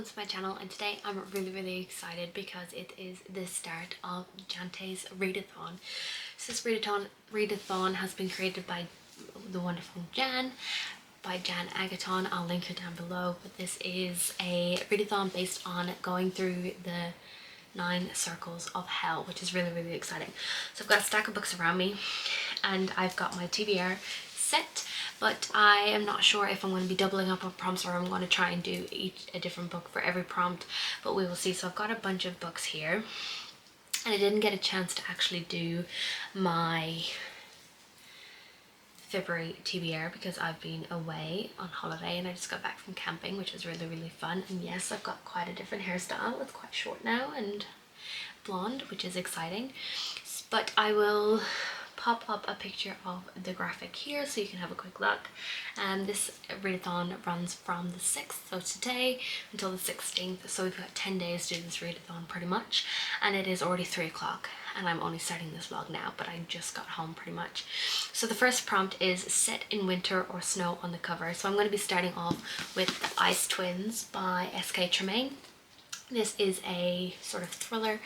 welcome to my channel, and today I'm really excited because it is the start of Jante's readathon. So this readathon has been created by the wonderful Jan, by Jan Agaton. I'll link her down below, but this is a readathon based on going through the 9 circles of hell, which is really exciting. So I've got a stack of books around me and I've got my TBR set, but I am not sure if I'm going to be doubling up on prompts or I'm going to try and do a different book for every prompt, but we will see. So I've got a bunch of books here and I didn't get a chance to actually do my February TBR because I've been away on holiday and I just got back from camping, which was really fun. And yes, I've got quite a different hairstyle. It's quite short now and blonde, which is exciting. But I will pop up a picture of the graphic here so you can have a quick look. And this readathon runs from the 6th, so today, until the 16th. So we've got 10 days to do this readathon pretty much, and it is already 3 o'clock and I'm only starting this vlog now, but I just got home pretty much. So the first prompt is set in winter or snow on the cover. So I'm going to be starting off with The Ice Twins by S.K. Tremaine. This is a sort of thriller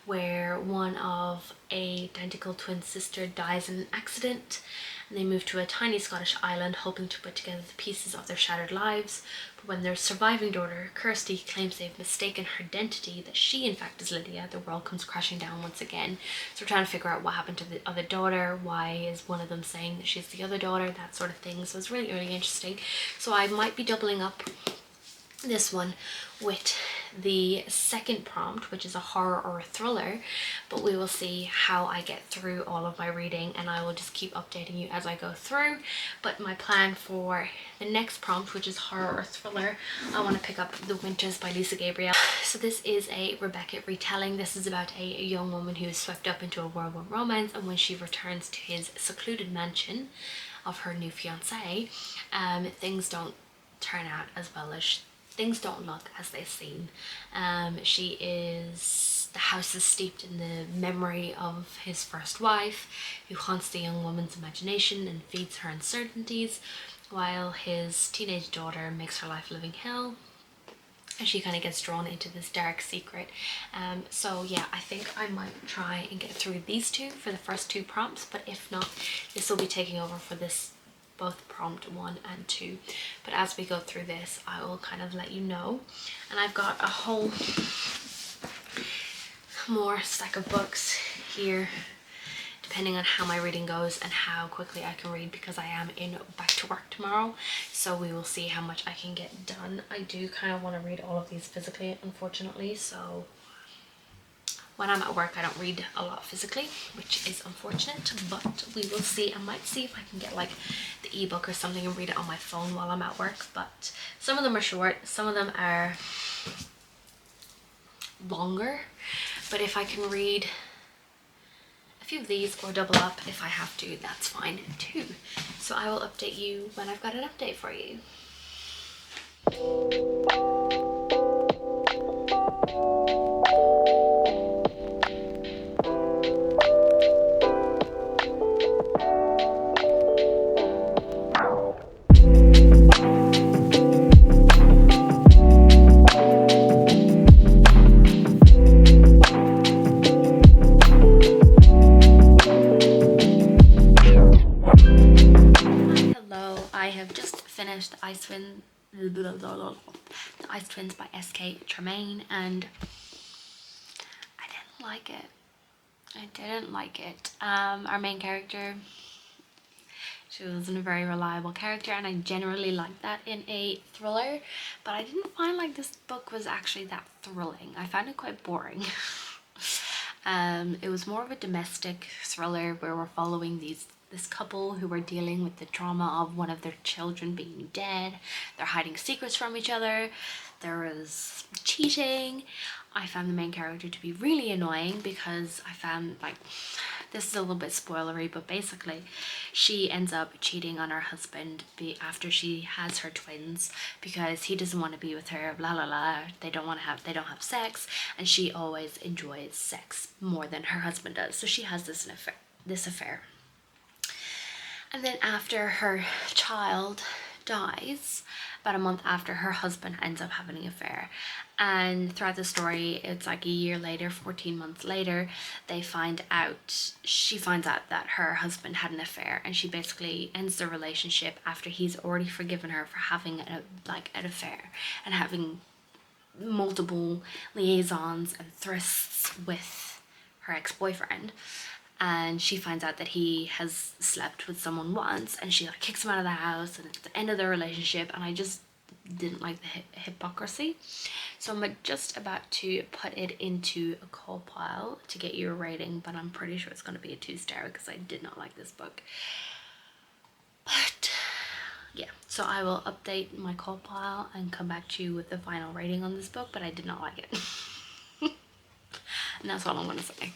where one of a identical twin sister dies in an accident and they move to a tiny Scottish island hoping to put together the pieces of their shattered lives. But when their surviving daughter, Kirsty, claims they've mistaken her identity, that she in fact is Lydia, the world comes crashing down once again. So we're trying to figure out what happened to the other daughter, why is one of them saying that she's the other daughter, that sort of thing. So it's really interesting. So I might be doubling up this one with the second prompt, which is a horror or a thriller, but we will see how I get through all of my reading and I will just keep updating you as I go through. But my plan for the next prompt, which is horror or thriller, I want to pick up The Winters by Lisa Gabriel. So this is a Rebecca retelling. This is about a young woman who is swept up into a whirlwind romance, and when she returns to his secluded mansion of her new fiance, things don't turn out as well as things don't look as they seem. The house is steeped in the memory of his first wife, who haunts the young woman's imagination and feeds her uncertainties, while his teenage daughter makes her life a living hell, and she kind of gets drawn into this dark secret. So yeah, I think I might try and get through these two for the first 2 prompts, but if not, this will be taking over for both prompt 1 and 2. But as we go through this, I will kind of let you know. And I've got a whole more stack of books here, depending on how my reading goes and how quickly I can read, because I am back to work tomorrow, so we will see how much I can get done. I do kind of want to read all of these physically, unfortunately, so when I'm at work I don't read a lot physically, which is unfortunate, but we will see. I might see if I can get like the ebook or something and read it on my phone while I'm at work. But some of them are short, some of them are longer, but if I can read a few of these or double up if I have to, that's fine too. So I will update you when I've got an update for you. The Ice Twins by S.K. Tremaine, and I didn't like it. Our main character, she wasn't a very reliable character, and I generally like that in a thriller, but I didn't find like this book was actually that thrilling. I found it quite boring. It was more of a domestic thriller where we're following this couple who are dealing with the trauma of one of their children being dead. They're hiding secrets from each other. There is cheating. I found the main character to be really annoying because I found, like, this is a little bit spoilery, but basically she ends up cheating on her husband after she has her twins because he doesn't want to be with her, blah blah blah. They don't have sex, and she always enjoys sex more than her husband does. So she has this affair. And then after her child dies about a month after her husband ends up having an affair. And throughout the story, it's like a year later, 14 months later, she finds out that her husband had an affair, and she basically ends the relationship after he's already forgiven her for having an affair and having multiple liaisons and thrusts with her ex-boyfriend. And she finds out that he has slept with someone once, and she like kicks him out of the house, and it's the end of their relationship. And I just didn't like the hypocrisy, so I'm just about to put it into a call pile to get you a rating, but I'm pretty sure it's going to be a 2-star because I did not like this book. But yeah, so I will update my call pile and come back to you with the final rating on this book, but I did not like it. And that's all I'm going to say.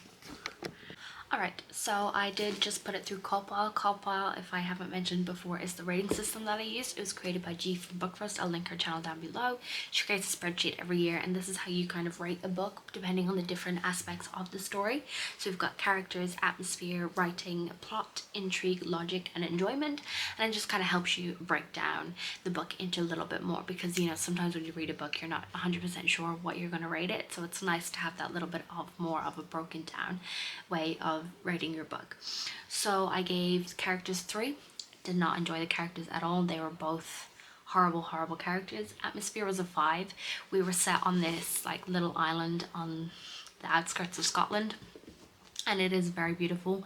Alright, so I did just put it through Callpile. Callpile, if I haven't mentioned before, is the rating system that I used. It was created by G from Bookfrost. I'll link her channel down below. She creates a spreadsheet every year, and this is how you kind of rate a book depending on the different aspects of the story. So we've got characters, atmosphere, writing, plot, intrigue, logic, and enjoyment. And it just kind of helps you break down the book into a little bit more, because, you know, sometimes when you read a book, you're not 100% sure what you're going to rate it. So it's nice to have that little bit of more of a broken down way of rating your book. So I gave characters 3. Did not enjoy the characters at all. They were both horrible characters. Atmosphere was a 5. We were set on this like little island on the outskirts of Scotland, and it is very beautiful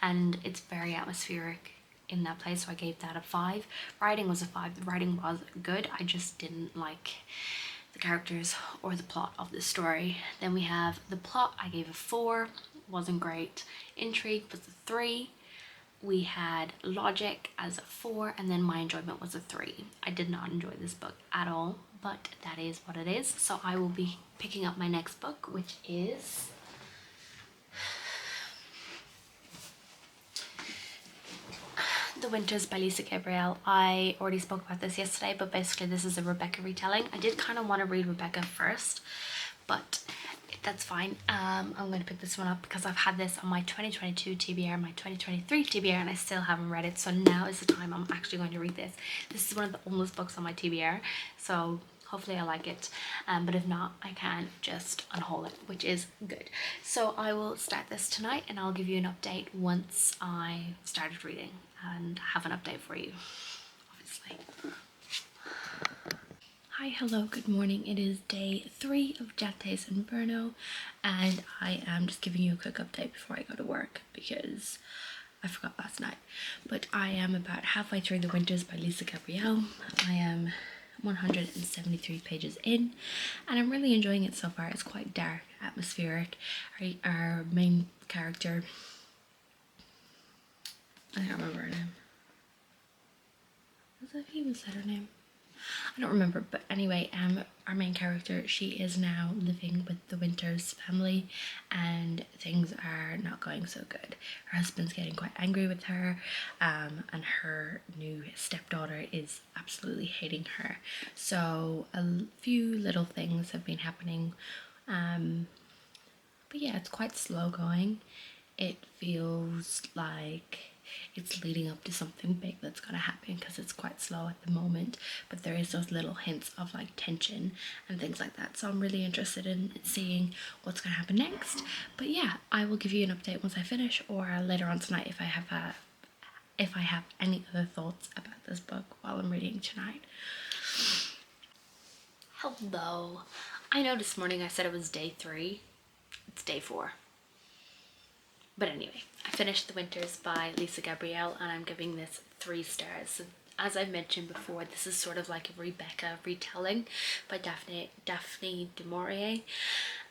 and it's very atmospheric in that place, so I gave that a 5. Writing was a 5. The writing was good. I just didn't like the characters or the plot of the story. Then we have the plot. I gave a 4. Wasn't great. Intrigue was a 3. We had logic as a 4, and then my enjoyment was a 3. I did not enjoy this book at all, but that is what it is. So I will be picking up my next book, which is The Winters by Lisa Gabrielle. I already spoke about this yesterday, but basically this is a Rebecca retelling. I did kind of want to read Rebecca first, but that's fine. I'm going to pick this one up because I've had this on my 2022 TBR, my 2023 TBR, and I still haven't read it. So now is the time I'm actually going to read this. This is one of the oldest books on my TBR, so hopefully I like it. But if not, I can just unhaul it, which is good. So I will start this tonight, and I'll give you an update once I started reading and have an update for you, obviously. Hi, hello, good morning. It is day 3 of Jante's Inferno, and I am just giving you a quick update before I go to work because I forgot last night. But I am about halfway through The Winters by Lisa Gabrielle. I am 173 pages in, and I'm really enjoying it so far. It's quite dark, atmospheric. Our main character, I don't remember her name. Was that even said her name? I don't remember, but anyway, our main character, she is now living with the Winters family, and things are not going so good. Her husband's getting quite angry with her, and her new stepdaughter is absolutely hating her. So a few little things have been happening, but yeah, it's quite slow going. It feels like it's leading up to something big that's gonna happen because it's quite slow at the moment, but there is those little hints of like tension and things like that. So I'm really interested in seeing what's gonna happen next. But yeah, I will give you an update once I finish, or later on tonight if I have any other thoughts about this book while I'm reading tonight. Hello. I know this morning I said it was day 3. It's day 4. But anyway, I finished The Winters by Lisa Gabrielle, and I'm giving this 3 stars. So, as I've mentioned before, this is sort of like a Rebecca retelling by Daphne du Maurier,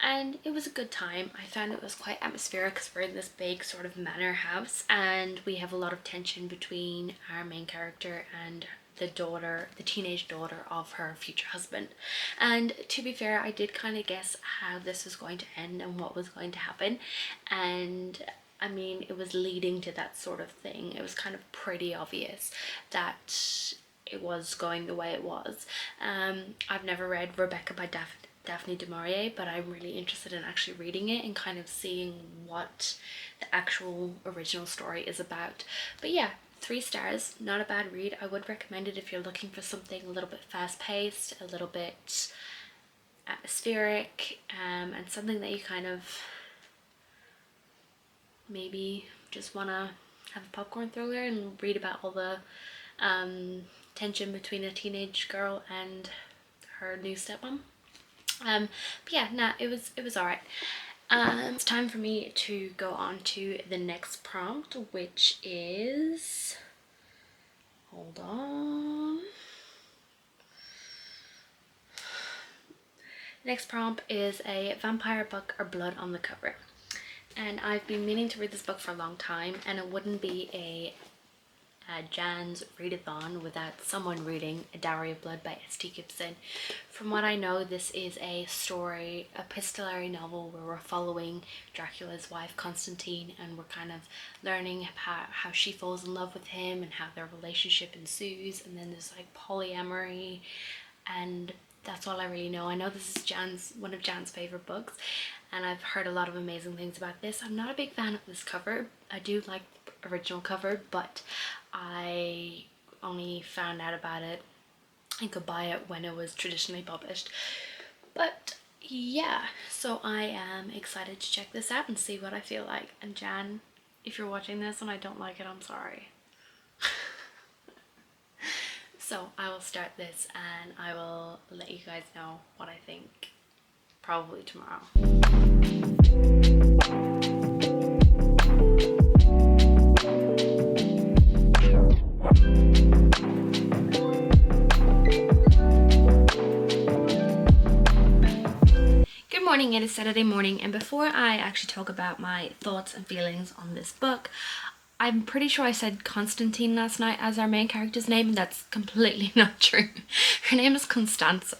and it was a good time. I found it was quite atmospheric because we're in this big sort of manor house, and we have a lot of tension between our main character and the teenage daughter of her future husband. And to be fair, I did kind of guess how this was going to end and what was going to happen, and I mean, it was leading to that sort of thing. It was kind of pretty obvious that it was going the way it was. I've never read Rebecca by Daphne du Maurier, but I'm really interested in actually reading it and kind of seeing what the actual original story is about. But yeah, 3 stars, not a bad read. I would recommend it if you're looking for something a little bit fast-paced, a little bit atmospheric, and something that you kind of maybe just want to have a popcorn thriller and read about all the tension between a teenage girl and her new stepmom. But yeah, nah, it was alright. It's time for me to go on to the next prompt, which is, hold on. Next prompt is a vampire book or blood on the cover. And I've been meaning to read this book for a long time, and it wouldn't be a Jan's readathon without someone reading A Dowry of Blood by S.T. Gibson. From what I know, this is a story, epistolary novel where we're following Dracula's wife Constantine, and we're kind of learning how she falls in love with him and how their relationship ensues. And then there's like polyamory, and that's all I really know. I know this is one of Jan's favorite books, and I've heard a lot of amazing things about this. I'm not a big fan of this cover. I do like the original cover, but I only found out about it and could buy it when it was traditionally published. But yeah, so I am excited to check this out and see what I feel like. And Jan, if you're watching this and I don't like it, I'm sorry. So I will start this and I will let you guys know what I think probably tomorrow. Good morning, it is Saturday morning, and before I actually talk about my thoughts and feelings on this book, I'm pretty sure I said Constantine last night as our main character's name, and that's completely not true. Her name is Constanza.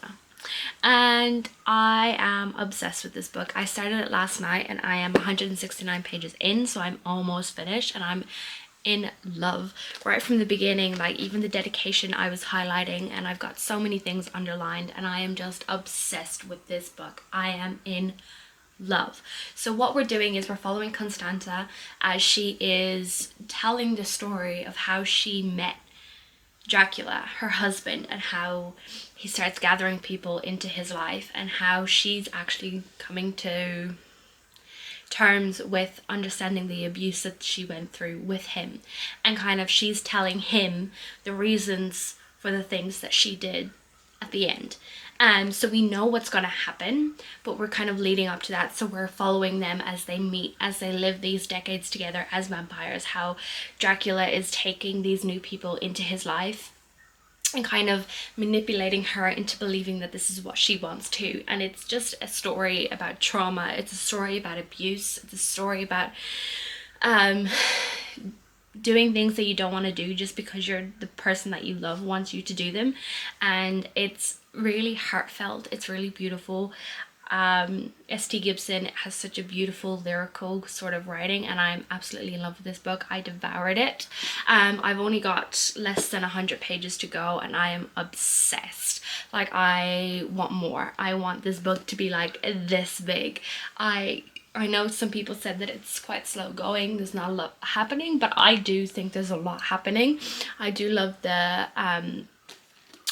And I am obsessed with this book. I started it last night and I am 169 pages in, so I'm almost finished, and I'm in love right from the beginning. Like, even the dedication I was highlighting, and I've got so many things underlined, and I am just obsessed with this book. I am in love. So what we're doing is we're following Constanza as she is telling the story of how she met Dracula, her husband, and how he starts gathering people into his life, and how she's actually coming to terms with understanding the abuse that she went through with him, and kind of she's telling him the reasons for the things that she did at the end. So we know what's going to happen, but we're kind of leading up to that. So we're following them as they meet, as they live these decades together as vampires, how Dracula is taking these new people into his life and kind of manipulating her into believing that this is what she wants too. And it's just a story about trauma. It's a story about abuse. It's a story about doing things that you don't want to do just because the person that you love wants you to do them. And it's really heartfelt. It's really beautiful. S.T. Gibson has such a beautiful lyrical sort of writing, and I'm absolutely in love with this book. I devoured it. I've only got less than 100 pages to go, and I am obsessed. Like, I want more. I want this book to be like this big. I know some people said that it's quite slow going, there's not a lot happening, but I do think there's a lot happening. I do love the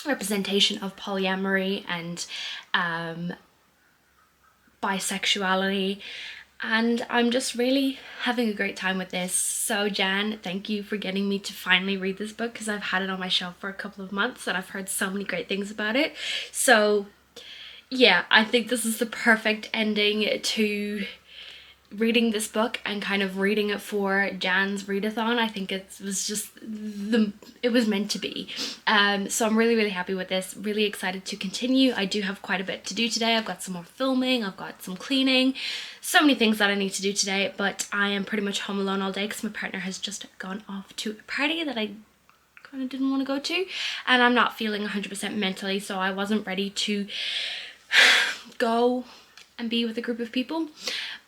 representation of polyamory and bisexuality, and I'm just really having a great time with this. So Jan, thank you for getting me to finally read this book, because I've had it on my shelf for a couple of months and I've heard so many great things about it. So yeah, I think this is the perfect ending to reading this book and kind of reading it for Jan's readathon. I think it was meant to be. So I'm really happy with this, really excited to continue. I do have quite a bit to do today. I've got some more filming, I've got some cleaning, so many things that I need to do today, but I am pretty much home alone all day because my partner has just gone off to a party that I kind of didn't want to go to, and I'm not feeling 100% mentally, so I wasn't ready to go and be with a group of people.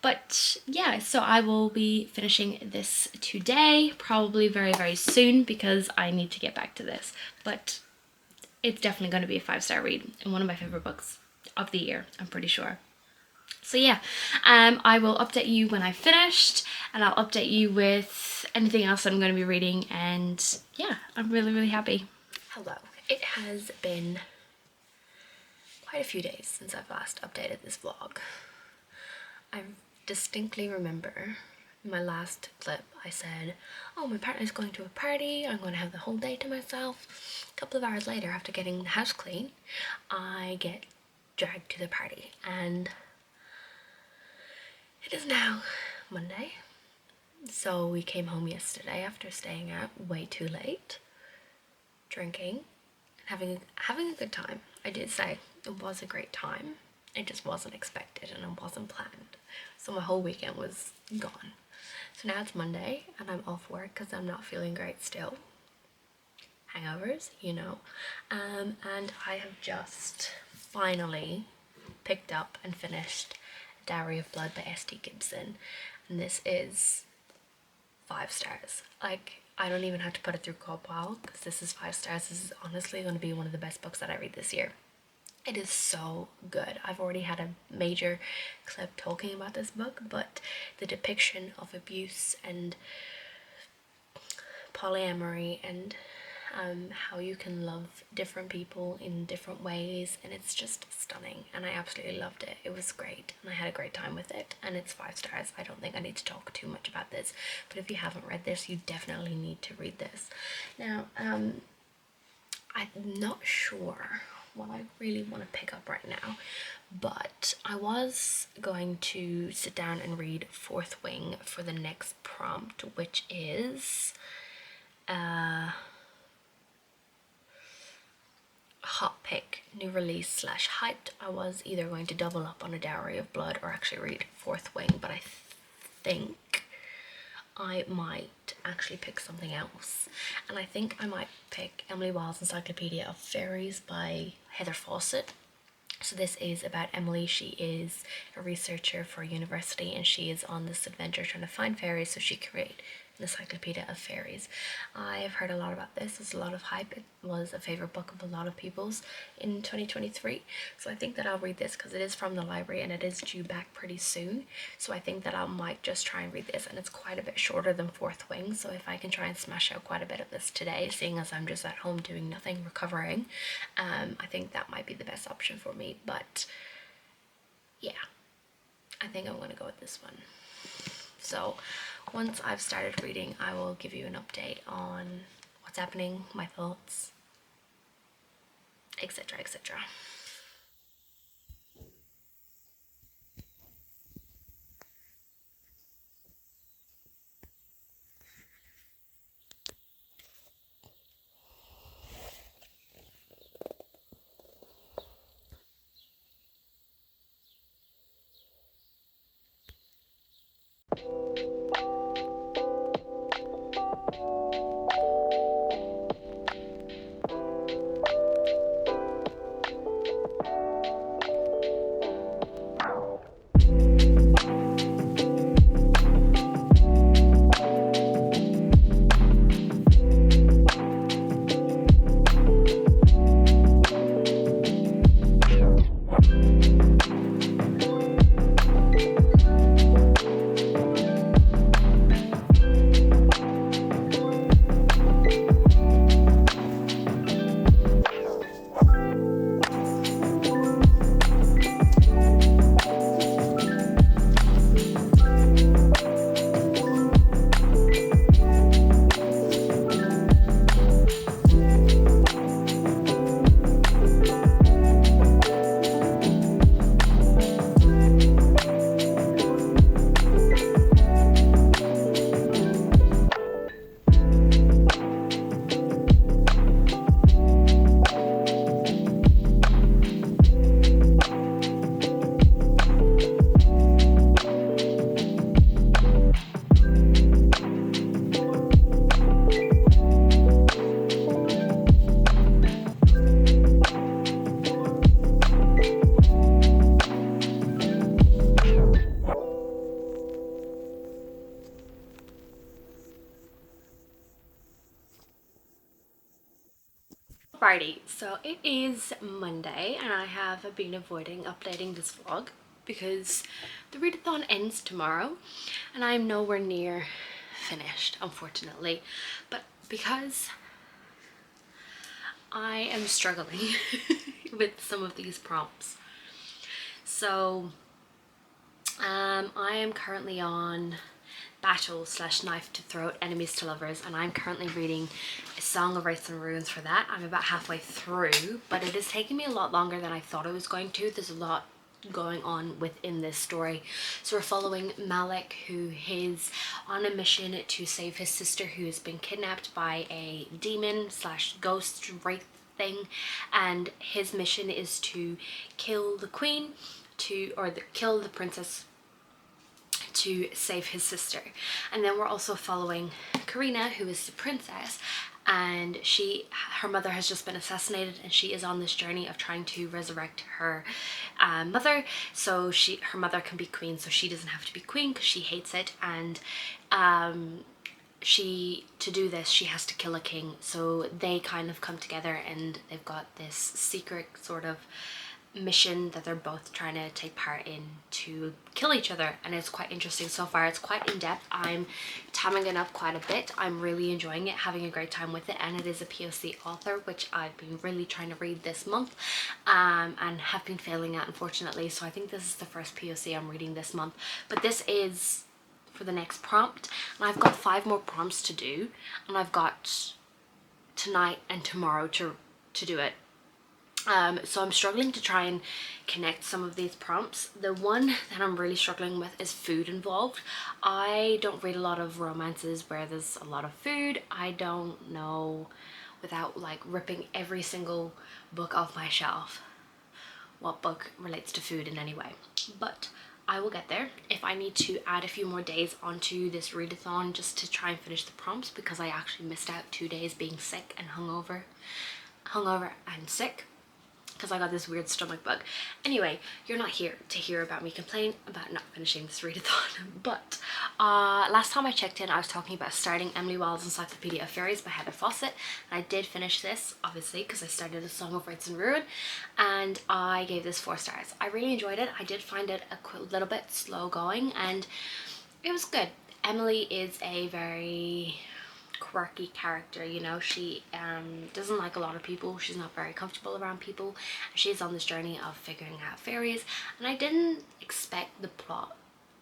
But yeah, so I will be finishing this today, probably very soon, because I need to get back to this. But it's definitely going to be a 5-star read and one of my favorite books of the year, I'm pretty sure. So yeah, I will update you when I've finished, and I'll update you with anything else I'm going to be reading. And yeah, I'm really, really happy. Hello. It has been quite a few days since I've last updated this vlog. I distinctly remember in my last clip I said, oh, my partner's going to a party, I'm going to have the whole day to myself. A couple of hours later, after getting the house clean, I get dragged to the party, and it is now Monday. So we came home yesterday after staying out way too late, drinking and having a good time. I did say it was a great time. It just wasn't expected and it wasn't planned. So my whole weekend was gone. So now it's Monday and I'm off work because I'm not feeling great still. Hangovers, you know. And I have just finally picked up and finished Diary of Blood by S.T. Gibson. And this is 5 stars. Like, I don't even have to put it through Copal because this is 5 stars. This is honestly going to be one of the best books that I read this year. It is so good. I've already had a major clip talking about this book, but the depiction of abuse and polyamory and how you can love different people in different ways, and it's just stunning, and I absolutely loved it. It was great and I had a great time with it, and it's 5 stars. I don't think I need to talk too much about this, but if you haven't read this, you definitely need to read this. Now I'm not sure what I really want to pick up right now, but I was going to sit down and read Fourth Wing for the next prompt, which is hot pick, new release slash hyped. I was either going to double up on A Dowry of Blood or actually read Fourth Wing, but I think I might actually pick something else, and I think I might pick Emily Wilde's Encyclopedia of Fairies by Heather Fawcett. So this is about Emily. She is a researcher for a university and she is on this adventure trying to find fairies so she can create an encyclopedia of fairies. I have heard a lot about this. There's a lot of hype. It was a favourite book of a lot of people's in 2023. So I think that I'll read this because it is from the library and it is due back pretty soon. So I think that I might just try and read this, and it's quite a bit shorter than Fourth Wing. So if I can try and smash out quite a bit of this today, seeing as I'm just at home doing nothing, recovering, I think that might be the best option for me. But yeah, I think I'm going to go with this one. So once I've started reading, I will give you an update on what's happening, my thoughts, etc, etc. Alrighty, so it is Monday and I have been avoiding updating this vlog because the readathon ends tomorrow and I'm nowhere near finished, unfortunately. But because I am struggling with some of these prompts, so I am currently on battle / knife to throat, enemies to lovers, and I'm currently reading A Song of Writes and Runes for that. I'm about halfway through, but it is taking me a lot longer than I thought it was going to. There's a lot going on within this story. So we're following Malik, who is on a mission to save his sister, who has been kidnapped by a demon / ghost wraith thing, and his mission is to kill the queen, kill the princess to save his sister. And then we're also following Karina, who is the princess, and her mother has just been assassinated, and she is on this journey of trying to resurrect her mother, so her mother can be queen, so she doesn't have to be queen because she hates it. And to do this, she has to kill a king. So they kind of come together, and they've got this secret sort of mission that they're both trying to take part in to kill each other, and it's quite interesting so far. It's quite in-depth. I'm tamming it up quite a bit. I'm really enjoying it, having a great time with it, and it is a POC author, which I've been really trying to read this month and have been failing at, unfortunately. So I think this is the first POC I'm reading this month, but this is for the next prompt, and I've got 5 more prompts to do, and I've got tonight and tomorrow to do it. So I'm struggling to try and connect some of these prompts. The one that I'm really struggling with is food involved. I don't read a lot of romances where there's a lot of food. I don't know, without like ripping every single book off my shelf, what book relates to food in any way. But I will get there. If I need to add a few more days onto this readathon just to try and finish the prompts, because I actually missed out 2 days being sick and hungover and sick, because I got this weird stomach bug. Anyway, you're not here to hear about me complain about not finishing this readathon. But last time I checked in, I was talking about starting Emily Wilde's Encyclopedia of Fairies by Heather Fawcett, and I did finish this, obviously, because I started A Song of Writes and Ruin, and I gave this 4 stars. I really enjoyed it. I did find it a little bit slow going, and it was good. Emily is a very quirky character, you know. She doesn't like a lot of people. She's not very comfortable around people. She's on this journey of figuring out fairies, and I didn't expect the plot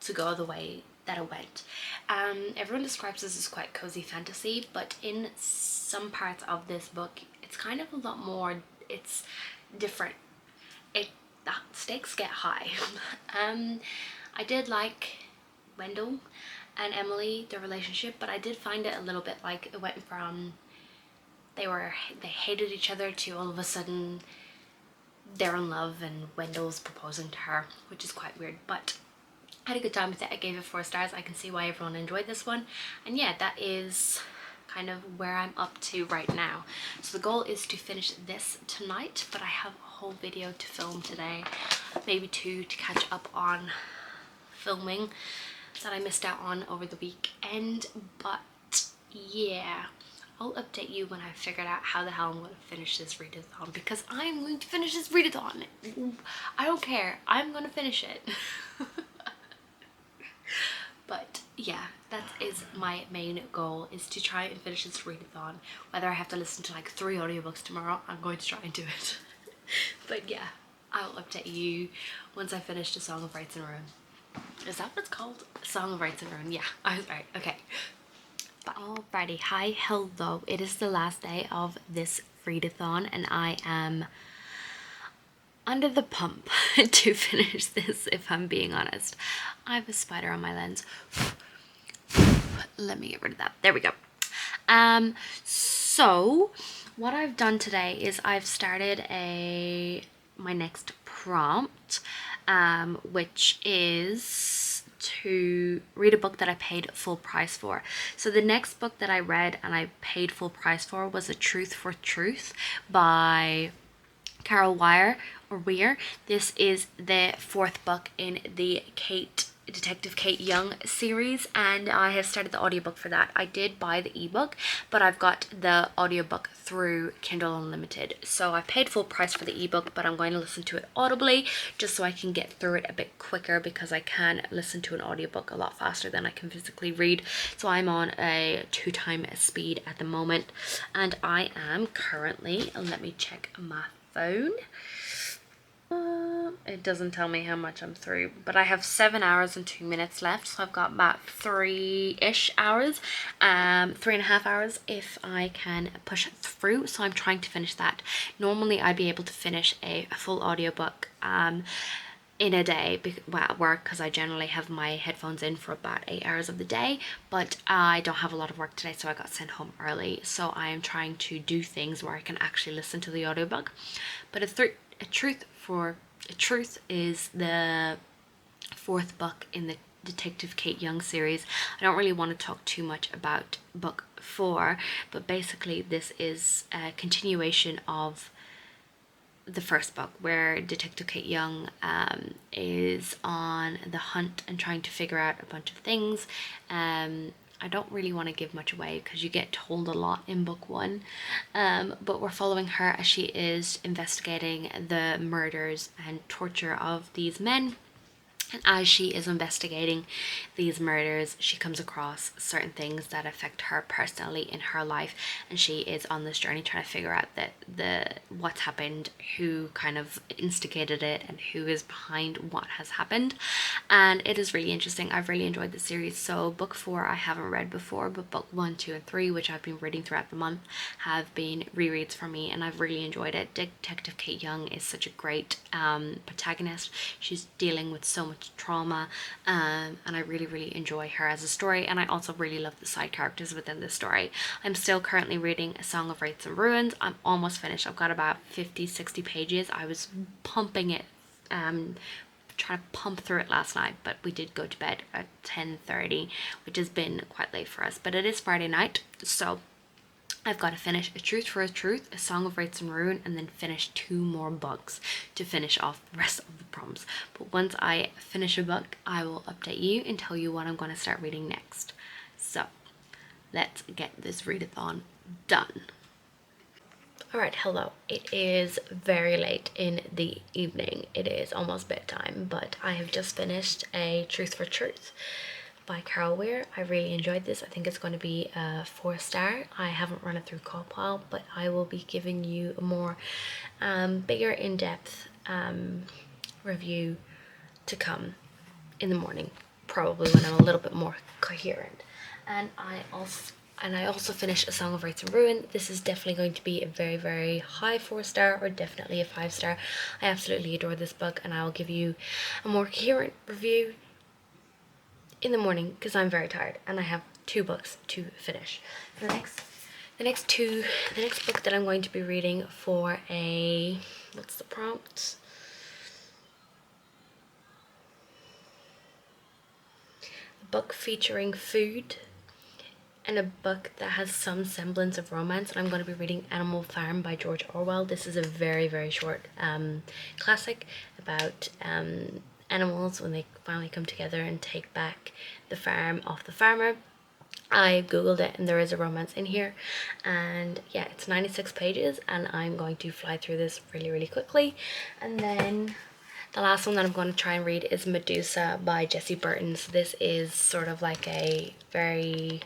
to go the way that it went. Everyone describes this as quite cozy fantasy, but in some parts of this book it's kind of a lot more, it's different. The stakes get high. I did like Wendell and Emily, their relationship, but I did find it a little bit like it went from they hated each other to all of a sudden they're in love and Wendell's proposing to her, which is quite weird. But I had a good time with it. I gave it 4 stars. I can see why everyone enjoyed this one, and yeah, that is kind of where I'm up to right now. So the goal is to finish this tonight, but I have a whole video to film today, maybe 2 to catch up on filming that I missed out on over the weekend. But yeah, I'll update you when I figured out how the hell I'm going to finish this readathon, because I'm going to finish this readathon. I don't care, I'm going to finish it. But yeah, that is my main goal, is to try and finish this readathon. Whether I have to listen to like 3 audiobooks tomorrow, I'm going to try and do it. But yeah, I'll update you once I finish A Song of Writes and Ruin. Is that what it's called? A Song of Writes and Ruin. Yeah, I was right. Okay. But alrighty, hi, hello. It is the last day of this readathon, and I am under the pump to finish this, if I'm being honest. I have a spider on my lens. Let me get rid of that. There we go. So what I've done today is I've started my next prompt, which is to read a book that I paid full price for. So the next book that I read and I paid full price for was A Truth for Truth by Carol Weir. This is the 4th book in the Kate Detective Kate Young series, and I have started the audiobook for that. I did buy the ebook, but I've got the audiobook through Kindle Unlimited. So I paid full price for the ebook, but I'm going to listen to it audibly just so I can get through it a bit quicker, because I can listen to an audiobook a lot faster than I can physically read. So I'm on a 2x speed at the moment, and I am currently, let me check my phone. It doesn't tell me how much I'm through, but I have 7 hours and 2 minutes left, so I've got about 3-ish hours, 3.5 hours if I can push it through. So I'm trying to finish that. Normally I'd be able to finish a full audiobook in a day at work, because I generally have my headphones in for about 8 hours of the day, but I don't have a lot of work today, so I got sent home early. So I am trying to do things where I can actually listen to the audiobook. But a truth is the 4th book in the Detective Kate Young series. I don't really want to talk too much about book 4, but basically this is a continuation of the first book, where Detective Kate Young is on the hunt and trying to figure out a bunch of things. I don't really want to give much away because you get told a lot in book 1, but we're following her as she is investigating the murders and torture of these men. And as she is investigating these murders, she comes across certain things that affect her personally in her life, and she is on this journey trying to figure out what's happened, who kind of instigated it, and who is behind what has happened. And it is really interesting. I've really enjoyed the series. So book 4 I haven't read before, but book 1, 2, and 3, which I've been reading throughout the month, have been rereads for me, and I've really enjoyed it. Detective Kate Young is such a great protagonist. She's dealing with so much trauma, and I really enjoy her as a story, and I also really love the side characters within the story. I'm still currently reading A Song of Wraiths and Ruins. I'm almost finished. I've got about 50-60 pages. I was pumping it, trying to pump through it last night, but we did go to bed at 10:30, which has been quite late for us, but it is Friday night, so I've got to finish A Truth for a Truth, A Song of Wraiths and Ruin, and then finish 2 more books to finish off the rest of the prompts. But once I finish a book, I will update you and tell you what I'm going to start reading next. So let's get this readathon done. Alright, hello. It is very late in the evening. It is almost bedtime, but I have just finished A Truth for Truth by Carol Weir. I really enjoyed this. I think it's going to be a 4-star. I haven't run it through Copile, but I will be giving you a more bigger in-depth review to come in the morning, probably when I'm a little bit more coherent. And I also finished A Song of Wraiths and Ruin. This is definitely going to be a very high 4-star, or definitely a 5-star. I absolutely adore this book, and I will give you a more coherent review in the morning because I'm very tired and I have 2 books to finish. The next book that I'm going to be reading for what's the prompt? A book featuring food, and a book that has some semblance of romance. And I'm going to be reading Animal Farm by George Orwell. This is a very short classic about animals when they finally come together and take back the farm off the farmer. I googled it and there is a romance in here, and yeah, it's 96 pages, and I'm going to fly through this really quickly. And then the last one that I'm going to try and read is Medusa by Jessie Burton. So this is sort of like a very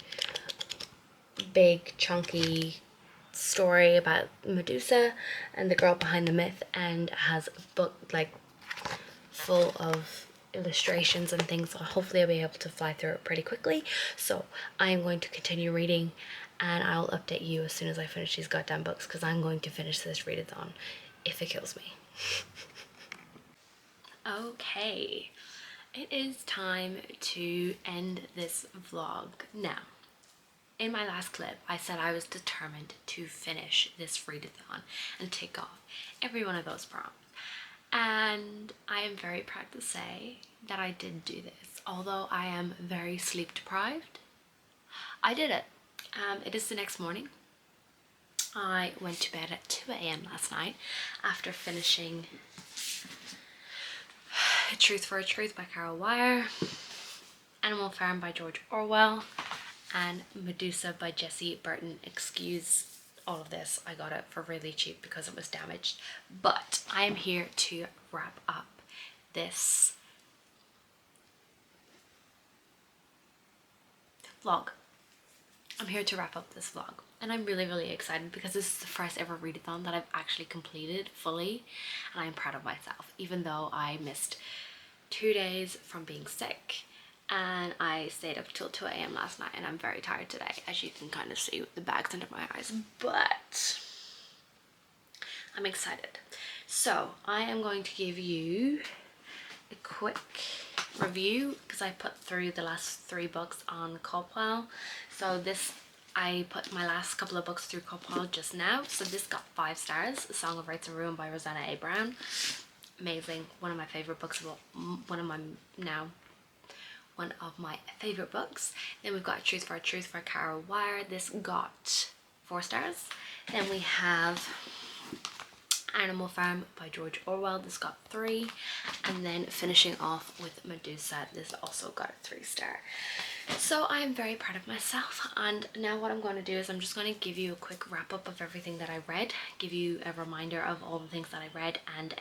big chunky story about Medusa and the girl behind the myth, and has a book like full of illustrations and things, so hopefully I'll be able to fly through it pretty quickly. So I am going to continue reading, and I'll update you as soon as I finish these goddamn books, because I'm going to finish this readathon if it kills me. Okay, it is time to end this vlog. Now, in my last clip, I said I was determined to finish this readathon and tick off every one of those prompts. And I am very proud to say that I did do this. Although I am very sleep deprived, I did it. It is the next morning. I went to bed at 2 a.m. last night after finishing A Truth for a Truth by Carol Weir. Animal Farm by George Orwell, and Medusa by Jessie Burton. Excuse all of this, I got it for really cheap because it was damaged. But I am here to wrap up this vlog. I'm here to wrap up this vlog, and I'm really excited because this is the first ever readathon that I've actually completed fully, and I'm proud of myself, even though I missed 2 days from being sick and I stayed up till 2 a.m. last night, and I'm very tired today, as you can kind of see with the bags under my eyes, but I'm excited. So I am going to give you a quick review because I put through the last 3 books on Copwell. So this, I put my last couple of books through Copwell just now. So this got 5 stars, A Song of Rights and Ruin by Rosanna A. Brown. Amazing, one of my favorite books, one of my favorite books. Then we've got Truth for a Truth by Carol Wire. This got 4 stars. Then we have Animal Farm by George Orwell. This got 3. And then finishing off with Medusa, this also got a 3-star. So I'm very proud of myself, and now what I'm going to do is I'm just going to give you a quick wrap up of everything that I read, give you a reminder of all the things that I read, and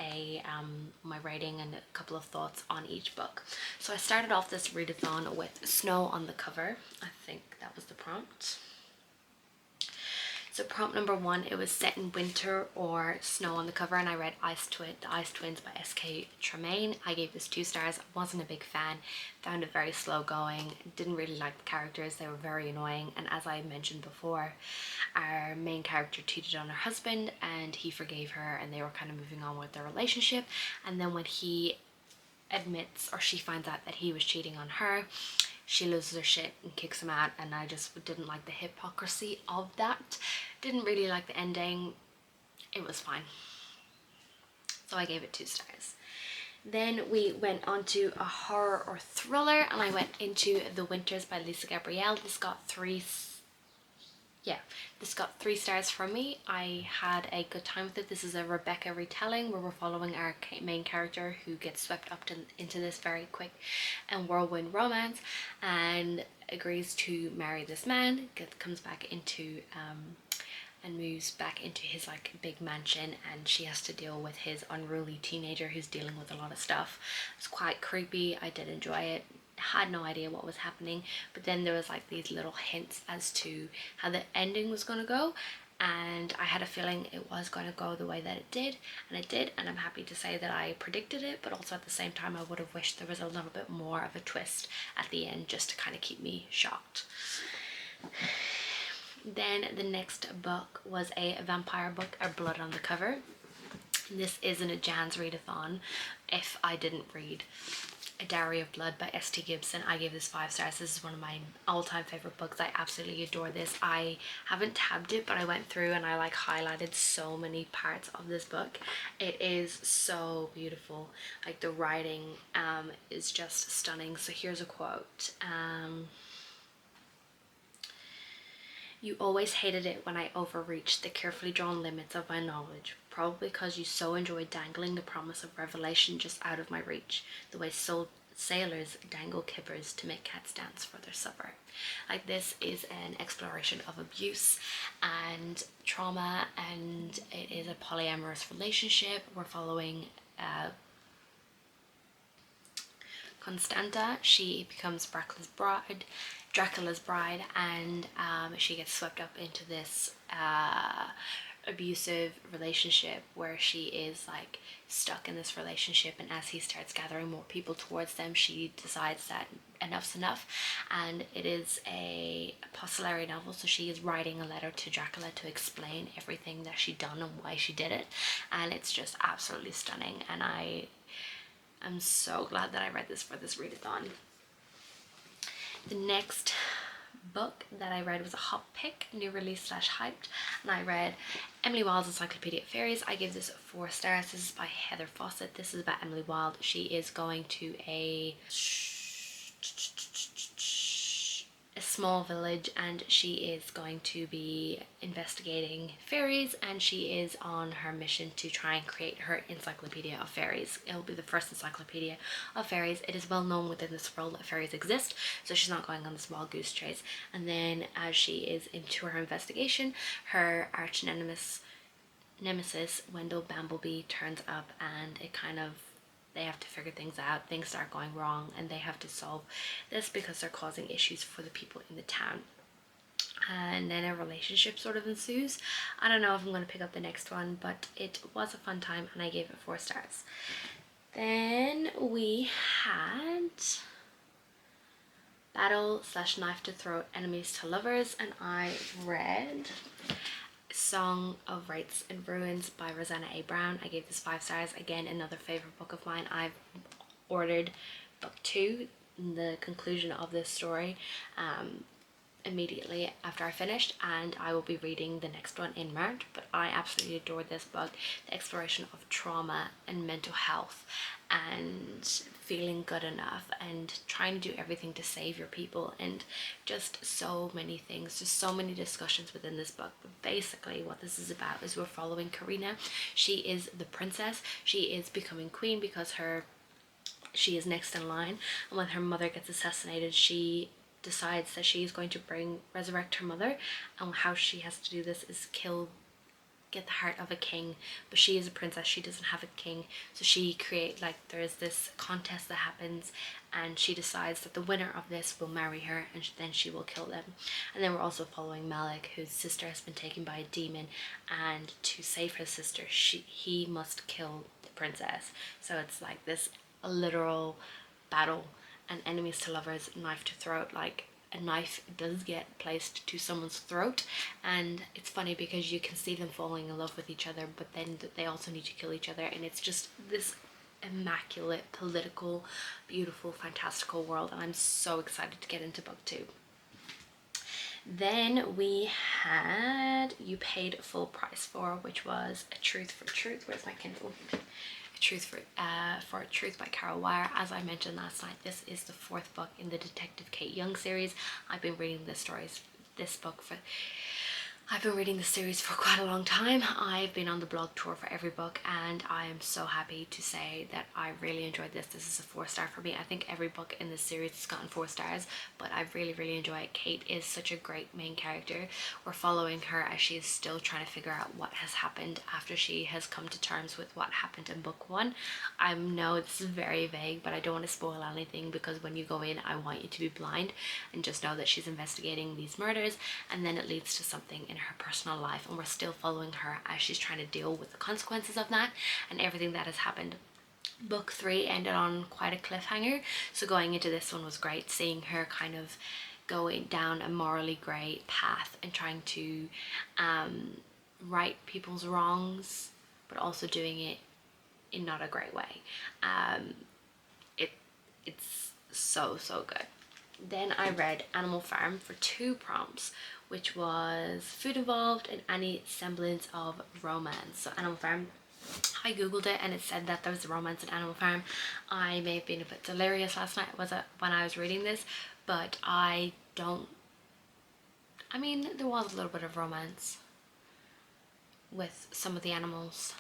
my rating and a couple of thoughts on each book. So I started off this readathon with Snow on the cover. I think that was the prompt. So prompt number 1, it was set in winter or snow on the cover, and I read The Ice Twins by S.K. Tremaine. I gave this 2 stars. I wasn't a big fan, found it very slow going, didn't really like the characters, they were very annoying, and as I mentioned before, our main character cheated on her husband and he forgave her, and they were kind of moving on with their relationship, and then when he admits, or she finds out that he was cheating on her, she loses her shit and kicks him out, and I just didn't like the hypocrisy of that. Didn't really like the ending. It was fine. So I gave it 2 stars. Then we went on to a horror or thriller, and I went into The Winters by Lisa Gabrielle. This got 3 stars from me. I had a good time with it. This is a Rebecca retelling where we're following our main character who gets swept up into this very quick and whirlwind romance and agrees to marry this man, comes back into and moves back into his like big mansion, and she has to deal with his unruly teenager who's dealing with a lot of stuff. It's quite creepy. I did enjoy it. Had no idea what was happening, but then there was like these little hints as to how the ending was going to go, and I had a feeling it was going to go the way that it did, and I'm happy to say that I predicted it, but also at the same time I would have wished there was a little bit more of a twist at the end just to kind of keep me shocked. Then the next book was a vampire book, A Blood on the Cover. This isn't a Jan's readathon. If I didn't read A Diary of Blood by S.T. Gibson, I gave this 5 stars. This is one of my all-time favorite books. I absolutely adore this. I haven't tabbed it, but I went through and I like highlighted so many parts of this book. It is so beautiful. Like the writing is just stunning. So here's a quote. You always hated it when I overreached the carefully drawn limits of my knowledge, probably because you so enjoyed dangling the promise of revelation just out of my reach, the way sailors dangle kippers to make cats dance for their supper. Like, this is an exploration of abuse and trauma, and it is a polyamorous relationship. We're following Constanta. She becomes Dracula's bride, and she gets swept up into this abusive relationship where she is like stuck in this relationship, and as he starts gathering more people towards them, she decides that enough's enough, and it is a epistolary novel, so she is writing a letter to Dracula to explain everything that she'd done and why she did it, and it's just absolutely stunning, and I'm so glad that I read this for this readathon. The next book that I read was a hot pick, new release / hyped, and I read Emily Wilde's Encyclopedia of Fairies. I gave this 4 stars. This is by Heather Fawcett. This is about Emily Wilde. She is going to a small village, and she is going to be investigating fairies, and she is on her mission to try and create her encyclopedia of fairies. It'll be the first encyclopedia of fairies. It is well known within this world that fairies exist, so she's not going on this wild goose chase. And then as she is into her investigation, her arch nemesis Wendell Bumblebee turns up, and it kind of, they have to figure things out. Things start going wrong, and they have to solve this because they're causing issues for the people in the town. And then a relationship sort of ensues. I don't know if I'm going to pick up the next one, but it was a fun time and I gave it 4 stars. Then we had Battle / Knife to Throat, Enemies to Lovers, and I read Song of Rights and Ruins by Rosanna A. Brown. I gave this 5 stars. Again, another favorite book of mine. I've ordered book 2, the conclusion of this story, immediately after I finished, and I will be reading the next one in March. But I absolutely adored this book. The exploration of trauma and mental health and feeling good enough and trying to do everything to save your people, and just so many things, just so many discussions within this book. But basically what this is about is we're following Karina. She is the princess. She is becoming queen because she is next in line, and when her mother gets assassinated, she decides that she is going to resurrect her mother, and how she has to do this is get the heart of a king. But she is a princess, she doesn't have a king, so she there's this contest that happens, and she decides that the winner of this will marry her, and then she will kill them. And then we're also following Malik, whose sister has been taken by a demon, and to save his sister he must kill the princess. So it's like this a literal battle. And enemies to lovers, knife to throat. Like, a knife does get placed to someone's throat, and it's funny because you can see them falling in love with each other, but then they also need to kill each other, and it's just this immaculate, political, beautiful, fantastical world, and I'm so excited to get into book 2. Then we had You Paid Full Price For, which was A Truth for Truth. Where's my Kindle? Truth for Truth by Carol Wire. As I mentioned last night, this is the 4th book in the Detective Kate Young series. I've been reading this series for quite a long time. I've been on the blog tour for every book, and I am so happy to say that I really enjoyed this. This is a 4-star for me. I think every book in this series has gotten 4 stars, but I really enjoy it. Kate is such a great main character. We're following her as she is still trying to figure out what has happened after she has come to terms with what happened in book 1. I know this is very vague, but I don't want to spoil anything, because when you go in, I want you to be blind and just know that she's investigating these murders, and then it leads to something in her personal life, and we're still following her as she's trying to deal with the consequences of that and everything that has happened. Book 3 ended on quite a cliffhanger, so going into this one was great, seeing her kind of going down a morally grey path and trying to right people's wrongs, but also doing it in not a great way. It's so good. Then I read Animal Farm for 2 prompts, which was food involved and any semblance of romance. So Animal Farm, I googled it and it said that there was a romance in Animal Farm. I may have been a bit delirious last night when I was reading this, but there was a little bit of romance with some of the animals,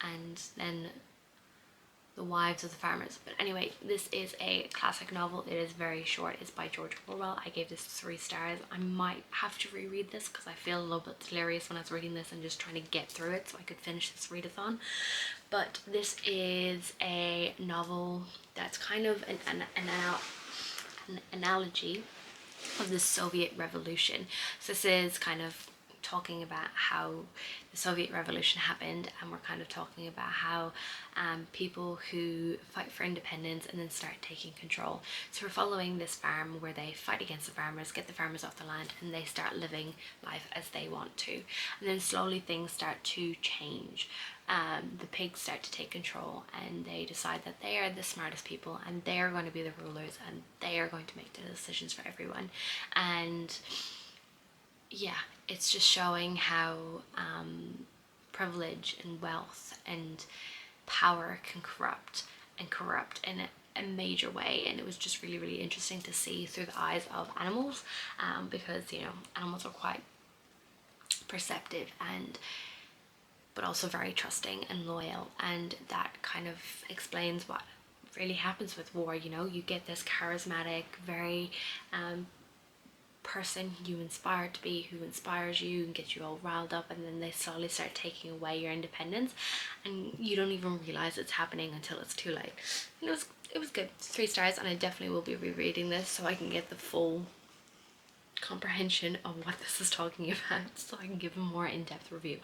and then the wives of the farmers. But anyway, this is a classic novel. It is very short. It's by George Orwell. I gave this 3 stars. I might have to reread this because I feel a little bit delirious when I was reading this and just trying to get through it so I could finish this readathon. But this is a novel that's kind of an analogy of the Soviet Revolution. So this is kind of talking about how the Soviet Revolution happened, and we're kind of talking about how people who fight for independence and then start taking control. So we're following this farm where they fight against the farmers, get the farmers off the land, and they start living life as they want to. And then slowly things start to change. The pigs start to take control, and they decide that they are the smartest people and they are going to be the rulers and they are going to make the decisions for everyone. And yeah, it's just showing how privilege and wealth and power can corrupt, and a major way, and it was just really, really interesting to see through the eyes of animals, because, you know, animals are quite perceptive and but also very trusting and loyal, and that kind of explains what really happens with war. You know, you get this charismatic, very person you inspire to be, who inspires you and gets you all riled up, and then they slowly start taking away your independence, and you don't even realize it's happening until it's too late. And it was good. 3 stars, and I definitely will be rereading this so I can get the full comprehension of what this is talking about, so I can give a more in-depth review.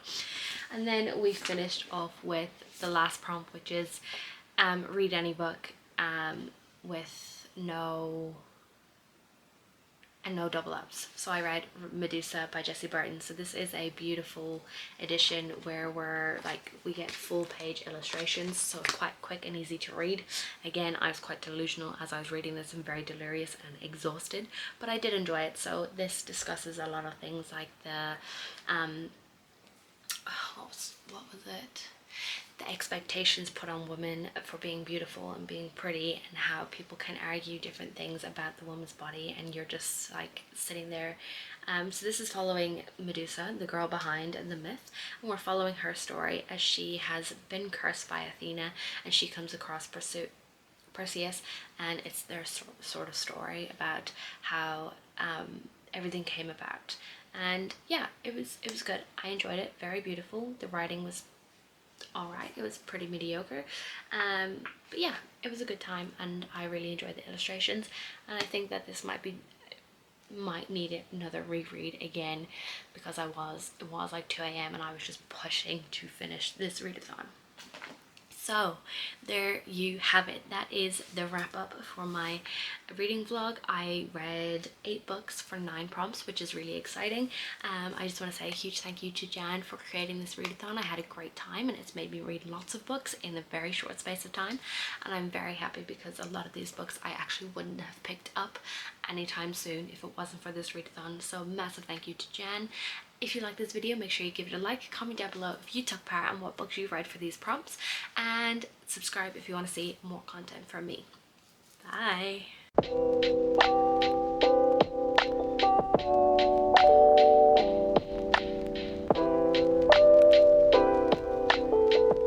And then we finished off with the last prompt, which is read any book with no double ups. So I read Medusa by Jessie Burton. So this is a beautiful edition where we get full page illustrations, so it's quite quick and easy to read. Again, I was quite delusional as I was reading this and very delirious and exhausted, but I did enjoy it. So this discusses a lot of things like the what was it? The expectations put on women for being beautiful and being pretty, and how people can argue different things about the woman's body, and you're just like sitting there. So this is following Medusa, the girl behind the myth, and we're following her story as she has been cursed by Athena, and she comes across Perseus, and it's their sort of story about how everything came about. And yeah, it was good. I enjoyed it. Very beautiful. The writing was alright. It was pretty mediocre, but yeah, it was a good time, and I really enjoyed the illustrations, and I think that this might need another reread again, because it was like 2 a.m. and I was just pushing to finish this readathon. So there you have it. That is the wrap up for my reading vlog. I read 8 books for 9 prompts, which is really exciting. I just want to say a huge thank you to Jan for creating this readathon. I had a great time, and it's made me read lots of books in a very short space of time, and I'm very happy because a lot of these books I actually wouldn't have picked up anytime soon if it wasn't for this readathon. So massive thank you to Jan. If you like this video, make sure you give it a like, comment down below if you took part and what books you read for these prompts, and subscribe if you want to see more content from me. Bye!